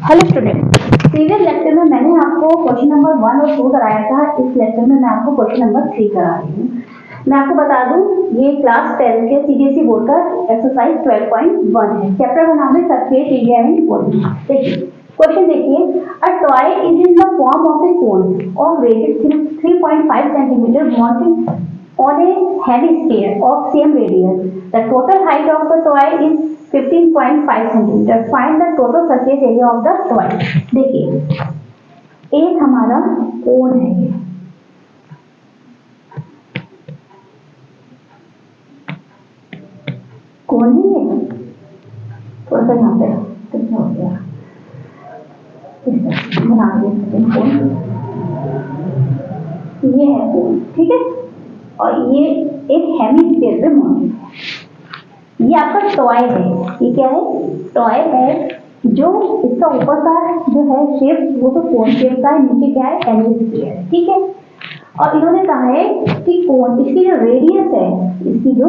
Hello student, previous lecture में मैंने आपको क्वेश्चन नंबर 1 और 2 कराया था। इस लेक्चर में मैं आपको क्वेश्चन नंबर 3 करा रही हूँ। मैं आपको बता दूं, ये क्लास 10 के सीबीएसई बोर्ड का एक्सरसाइज 12.1 है। चैप्टर का नाम है सरफेस एरिया एंड वॉल्यूम। देखिए क्वेश्चन, देखिए a toy is in the form of A cone of radius 3.5 centimetre mounted on a heavy sphere of same radius. The total height of the toy is 15.5 centimeter. Find the total surface area of the toy. देखिए एक हमारा कोन है, कोन नहीं है, थोड़ा सा यहाँ पे कितना हो गया, बना दिया कोन, ये है कोन, ठीक है। और ये एक हेमिस्फीयर पे मौजूद है। ये आपका टॉय है, ये क्या है, टॉय है। जो इसका ऊपर का जो है शेप वो तो कोन शेप का है, नीचे क्या है, हेमिस्फीयर है, ठीक है। और इन्होंने कहा है कि कोन, इसकी जो रेडियस है, इसकी जो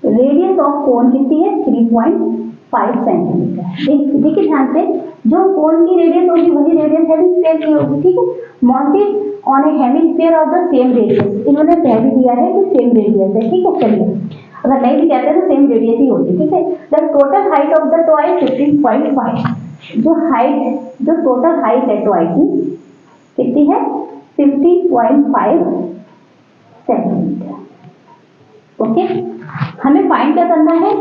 रेडियस ऑफ कोन कितनी है, 3.5 सेंटीमीटर। देखिए ध्यान से, जो कोन की रेडियस होगी वही रेडियस हेमिस्फीयर की होगी, ठीक है। Mounted on A hemisphere of the same radius, इन्होंने कह भी दिया है कि सेम रेडियस है, ठीक है। चलिए, अगर नहीं भी कहते तो सेम रेडियस ही होती, ठीक है। The total height of the toy 15.5, जो टोटल हाइट है टॉय की कितनी है, 15.5 सेंटीमीटर। ओके, हमें फाइंड क्या करना है,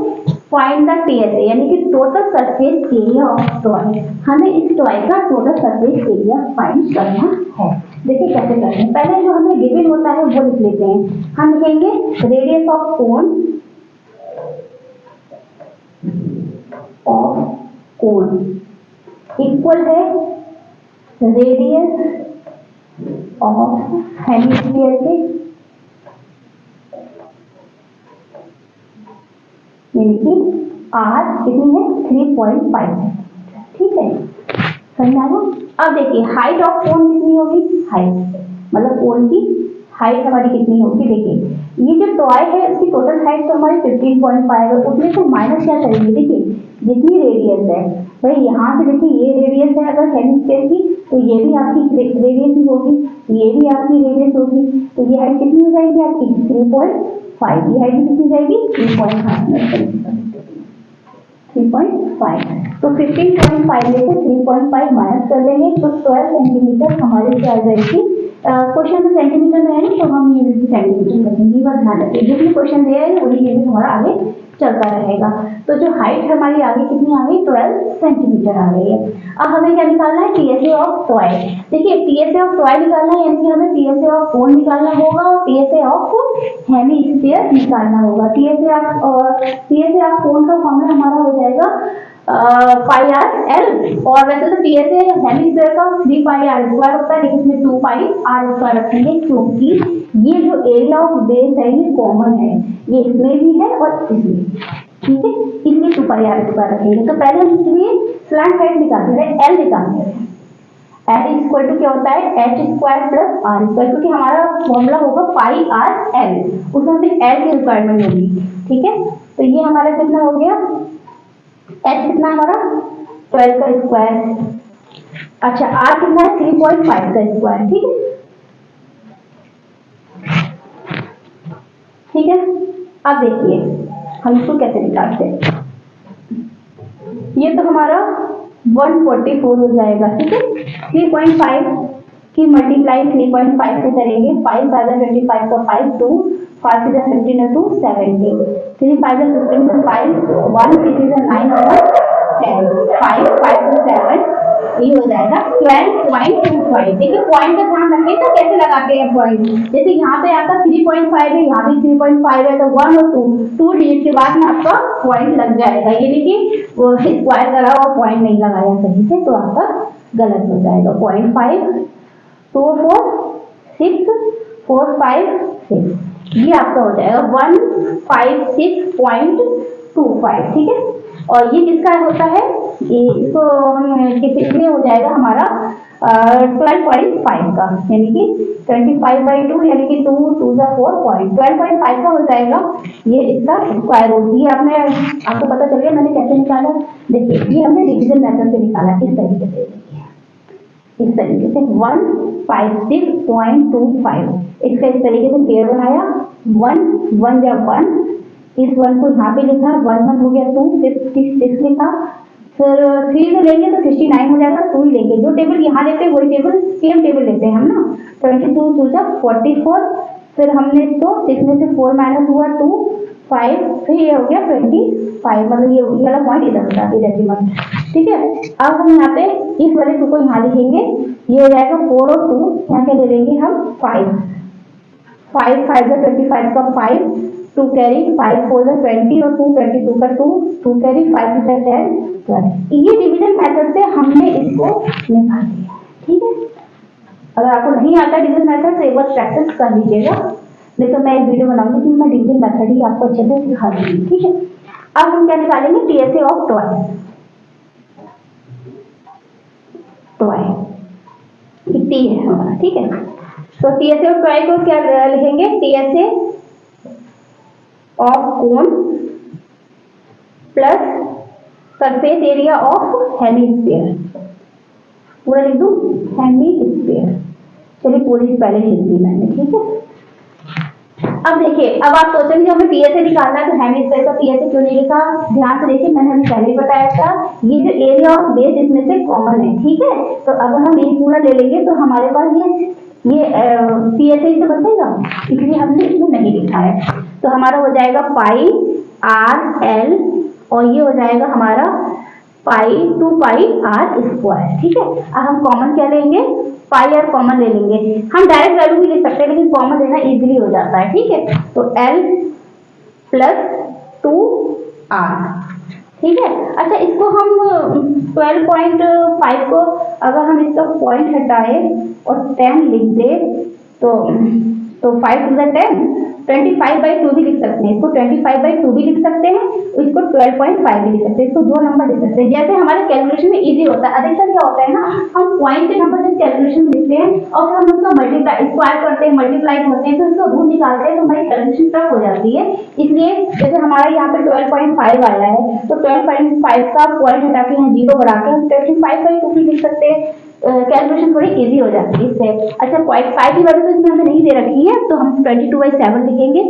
फाइंड द टीएसए, यानी कि total surface area of toy. हमें इस टॉय का टोटल सरफेस एरिया फाइंड करना है। देखिए कैसे करते हैं, पहले जो हमें गिवन होता है वो लिख लेते हैं। हम लिखेंगे रेडियस ऑफ कोन इक्वल है रेडियस ऑफ हेमिस्फीयर के, यानी कि आर कितनी है, 3.5, ठीक है, समझा लो। अब देखिए हाइट ऑफ कोन कितनी होगी, हाइट मतलब कोन की हाइट हमारी कितनी होगी। देखिए ये जो टॉय है उसकी टोटल हाइट तो हमारी 15.5 है, उसमें से माइनस क्या करेंगे, देखिए जितनी रेडियस है भाई, यहाँ से देखिए ये रेडियस है अगर हेमिस्फीयर की, तो ये भी आपकी रेडियस ही होगी, ये भी आपकी रेडियस होगी, तो ये हाइट कितनी हो जाएगी आपकी 3.5, ये हाइट कितनी जाएगी 3.5। तो 15.5 में से 3.5 माइनस कर लेंगे तो 12 सेंटीमीटर हमारे क्या आ जाएगी। क्वेश्चन में सेंटीमीटर में है ना, तो हम ये सेंटीमीटर रखेंगे, बस ध्यान रखिए जो भी क्वेश्चन दिया है वही ये भी हमारा आगे चलता रहेगा। तो जो हाइट हमारी आगे कितनी आ गई, 12 सेंटीमीटर आ गई है। अब हमें क्या निकालना है, टीएसए ऑफ टॉय। देखिए टीएसए ऑफ टॉय निकालना है, यानी कि हमें टीएसए ऑफ कोन निकालना होगा और टीएसए ऑफ हेमिस्फीयर निकालना होगा। टीएसए ऑफ कोन का फॉर्मूला हमारा हो जाएगा पाई आर एल, और वैसे तो टीएसए हेमिस्फीयर का 3 पाई आर स्क्वायर होता है, लेकिन इसमें 2 पाई आर स्क्वायर रखेंगे क्योंकि ये जो एरिया ऑफ बेस है ये कॉमन है, ये इसमें भी है और इसमें भी, ठीक है, इसलिए 2 पाई आर स्क्वायर रखेंगे। तो पहले हम इसके लिए स्लैंट हाइट निकालते हैं, एल निकालते हैं। एल इक्वल टू क्या होता है, H square plus R square, क्योंकि हमारा फॉर्मूला होगा पाई आर एल, उसमें हमें एल की रिक्वायरमेंट होगी, ठीक है। तो ये हमारा कितना हो गया, एच कितना हमारा 12 का स्क्वायर, अच्छा आर कितना है 3.5 का स्क्वायर, ठीक है, ठीक है। अब देखिए हम इसको कैसे निकालते हैं, ये तो हमारा 144 हो जाएगा, ठीक है। 3.5 की मल्टीप्लाई 3.5 से करेंगे, 5 5 25 का 5 2 5 से 15 2 17, 3 5 15 का 5 1 6 से 9 और 10 5 5 से 7, ये हो जाएगा 12.25। देखिए पॉइंट का ध्यान रखिए तो कैसे लगाते हैं पॉइंट, जैसे यहाँ पे आपका 3.5 है, यहाँ भी 3.5 है, तो 1 और 2 डिजिट के बाद में आपका पॉइंट लग जाएगा। ये देखिए वो स्क्वायर करा और पॉइंट नहीं लगाया सही से, तो आपका गलत हो जाएगा। 0.5 2 4 6 4 5 6, ये आपका हो जाएगा 156.25, ठीक है। और ये किसका होता है, ये इसको हम कितने हो जाएगा हमारा 12.5 का, यानी कि 25/2 यानी कि 2 2 4 पॉइंट 12.5 का हो जाएगा ये इसका स्क्वायर रूट। ये आपने आपको पता चल गया मैंने कैसे निकाला। देखिए ये हमने डिवीजन मेथड से निकाला इस तरीके से, 156.25 इसका इस तरीके से पेयर बनाया। 1 1 या 1, इस 1 को यहाँ पे लिखा, 1 1 हो गया 2 56 लिखा, फिर 3 से लेंगे तो 69 हो जाएगा, 2 ही लेंगे। जो टेबल यहाँ लेते हैं वही टेबल सेम टेबल लेते हैं हम ना। 22 2 जा 44, फिर हमने इसको 6 में से 4 माइनस हुआ 2 5, फिर ये हो गया 25, मतलब ये वाला पॉइंट इधर होता है डेसिमल। ठीक है, अब हम यहाँ पे इस वाले 2 को यहाँ लिखेंगे, ये हो जाएगा 4 और 2 यहाँ के ले लेंगे हम 5 5 5 25 का 5 2 कैरी 5 4 20 और 2 22 का 2 2 कैरी 5 10 12। ये डिवीजन मेथड से हमने इसको निकाल दिया। ठीक है, अगर आपको नहीं आता डिवीजन मेथड से एक बार प्रैक्टिस कर लीजिएगा, नहीं तो मैं एक वीडियो बनाऊंगी कि मैं डिवीजन मेथड ही आपको अच्छे से सिखा दूंगी। ठीक है, अब हम क्या निकालेंगे, टीएसए ऑफ 12 टी है हमारा। ठीक है, तो टीएसए ऑफ 12 को क्या लिखेंगे, TSA of cone plus surface area of hemisphere, पूरा लिख दूं हेमिस्फीयर। चलिए पूरी पहले लिख दी मैंने। ठीक है, अब देखिए, अब आप सोचेंगे हमें टीएसए निकालना है तो हेमिस्फीयर का टीएसए क्यों नहीं लिखा। ध्यान से देखिए, मैंने हमें पहले ही बताया था ये जो एरिया ऑफ बेस इसमें से कॉमन है। ठीक है, तो अगर हम ये पूरा ले लेंगे तो हमारे पास ये टीएसए से बचेगा, इसलिए हमने इसमें नहीं लिखा है। तो हमारा हो जाएगा पाई आर एल और ये हो जाएगा हमारा पाई 2 पाई आर स्क्वायर। ठीक है, अब हम कॉमन क्या लेंगे, पाई आर कॉमन ले लेंगे। हम डायरेक्ट वैल्यू भी ले सकते हैं लेकिन कॉमन लेना इजीली हो जाता है। ठीक है, तो एल प्लस 2 आर। ठीक है, अच्छा इसको हम 12.5 को अगर हम इसका पॉइंट हटाए और 10 लिख दे तो 5 टू द 10 25/2 भी लिख सकते हैं, इसको 25/2 भी लिख सकते हैं, इसको 12.5 भी लिख सकते हैं, इसको 2 नंबर लिख सकते हैं। जैसे हमारे कैलकुलेशन में इजी होता है। अधिकतर क्या होता है ना, हम पॉइंट के नंबर से कैलकुलेशन लिखते हैं और फिर हम उसका मल्टीप्लाई स्क्वायर करते हैं, मल्टीप्लाई करते हैं, फिर उसको रूट निकालते हैं तो हमारी कैलकुलेशन टफ हो जाती है। इसलिए जैसे हमारा यहाँ पे 12.5 आया है तो 12.5 का पॉइंट हटा के यहाँ 0 बढ़ा के हम 25/2 भी लिख सकते हैं, कैलकुलेशन थोड़ी इजी हो जाती है इससे। अच्छा 0.5 की वैल्यू तो इसमें हमें नहीं दे रखी है तो हम 22/7 लिखेंगे।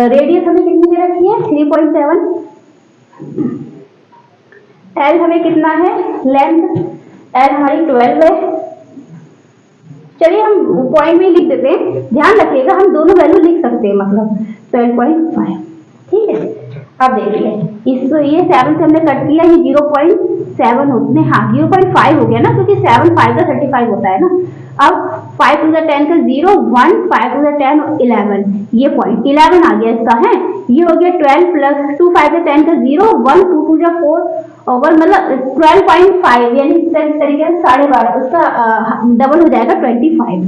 रेडियस हमें कितनी दे रखी है, 3.7। एल हमें कितना है, लेंथ एल हमारी 12 है। चलिए हम पॉइंट में लिख देते हैं, ध्यान रखिएगा हम दोनों वैल्यू लिख सकते हैं, मतलब 12.5। ठीक है, अब देखिए इसको ये 7 से हमने कट किया, ये 0.7 होते, हाँ 0.5 हो गया ना, क्योंकि 7 5 का 35 होता है ना। अब 5 टू द 10 का 0 1 5 टू द 10 11, ये पॉइंट 11 आ गया इसका है। ये हो गया 12 प्लस 2 5 टू 10 का 0 1 2 2 जा 4 और 1 मतलब 12.5, यानी इस तरीके से 12.5 उसका डबल हो जाएगा 25।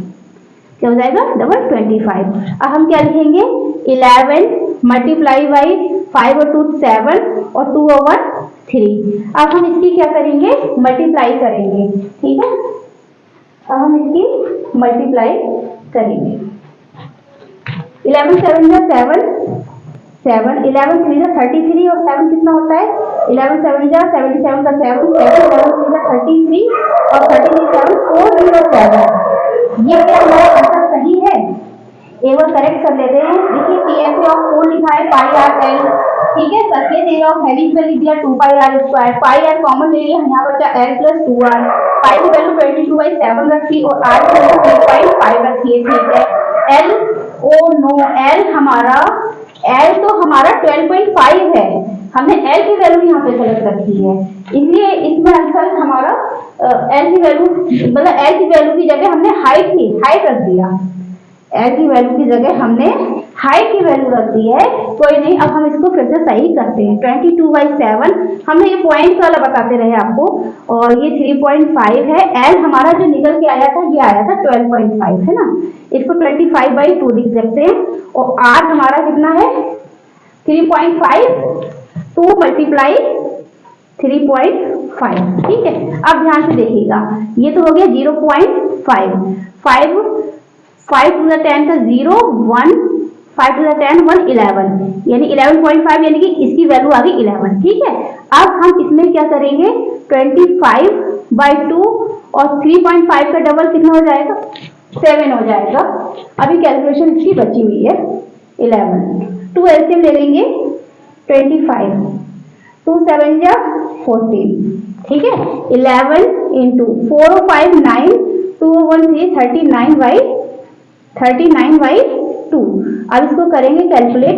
क्या हो जाएगा, डबल 25। अब हम क्या लिखेंगे, 11 मल्टीप्लाई बाई 5 और 2 7 और 2 over 3। अब हम इसकी क्या करेंगे, मल्टीप्लाई करेंगे। ठीक है, अब हम इसकी मल्टीप्लाई करेंगे। 11 7 जा 7 7 11 3 जा 33 और 7 कितना होता है, 11 7 जा 77 का 7 7 3 जा 33 और 33 7 407। ये क्या हमारा आंसर सही है, एक बार करेक्ट कर लेते हैं। देखिए टीएसए ऑफ कोन लिखा है पाई आर एल। ठीक है, सरफेस एरिया ऑफ हेमिस्फीयर लिख दिया 2 pi r square, pi r common ले लिया, यहाँ बचा एल प्लस 2 आर। पाई की वैल्यू 22/7 रखी और आर की वैल्यू 3.5 रखी है। ठीक है, एल ओ नो एल हमारा एल तो हमारा 12.5 है, हमने एल की वैल्यू यहाँ पे गलत रखी है, इसलिए इसमें आंसर हमारा एल की वैल्यू मतलब एल की वैल्यू की जगह हमने हाइट रख दिया। एल की वैल्यू की जगह हमने हाइट की वैल्यू रख दी है। कोई नहीं, अब हम इसको फिर से सही करते हैं। 22/7 हमने ये पॉइंट वाला बताते रहे आपको और ये 3.5 है। एल हमारा जो निकल के आया था ये आया था 12.5 है ना, इसको 25/2 लिख सकते हैं और आर हमारा कितना है 3.5, 2 मल्टीप्लाई 3.5। ठीक है, अब ध्यान से देखिएगा, ये तो हो गया 0.5, 5 टू द 10 का 0, 1, 5 टू द 10 1, 11, यानी 11.5, यानी कि इसकी वैल्यू आ गई 11। ठीक है, अब हम इसमें क्या करेंगे, 25/2 और 3.5 का डबल कितना हो जाएगा, 7 हो जाएगा। अभी कैलकुलेशन इसकी बची हुई है 11, 2 एलसीएम ले लेंगे, 25, 2 7 जा 14। ठीक है, 11 इंटू 4 और 5 9, 2 1 3, 39/2। अब इसको करेंगे कैलकुलेट,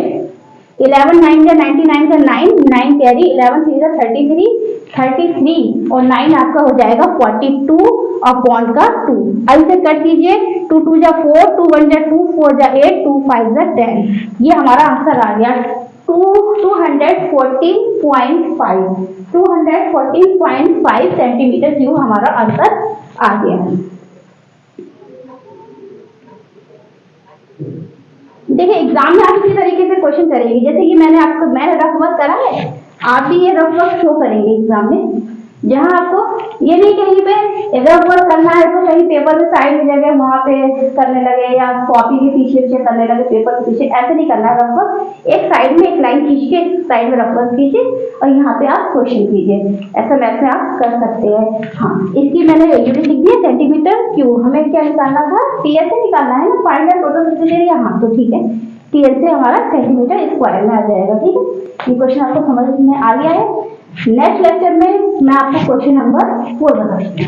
11 9 जा 99 का 9, 9 कैरी, 11 3 जा 33 और 9 आपका हो जाएगा 42 अपॉन का 2। अब इसे कट कीजिए, 2 2 जा 4, 2 1 जा 2, 4 जा 8, 2 5 जा 10। ये हमारा आंसर आ गया 214.5 सेंटीमीटर क्यूब हमारा आंसर आ गया। देखिए एग्जाम में आप इसी तरीके से क्वेश्चन करेंगे, जैसे कि मैंने रफ वर्क करा है, आप भी ये रफ वर्क शो करेंगे एग्जाम में, जहां आपको ये नहीं कहीं पे रफ वर्क करना है तो कहीं पेपर के साइड में जगह वहां पे करने लगे या कॉपी के पीछे करने लगे, पेपर के पीछे, ऐसे नहीं करना है रफ वर्क। एक साइड में एक लाइन खींच के साइड में रफ वर्क कीजिए और यहाँ पे आप क्वेश्चन कीजिए, ऐसा मैथ में आप कर सकते हैं। हाँ, इसकी मैंने यूनिट लिख दिया सेंटीमीटर क्यूब। हमें क्या निकालना था, टीएल से निकालना है ना, find out total distance area. हाँ तो ठीक है, टीएल से हमारा सेंटीमीटर स्क्वायर में आ जाएगा। ठीक है, ये क्वेश्चन आपको समझ में आ गया है। नेक्स्ट लेक्चर में मैं आपको क्वेश्चन नंबर 4 बताऊंगी।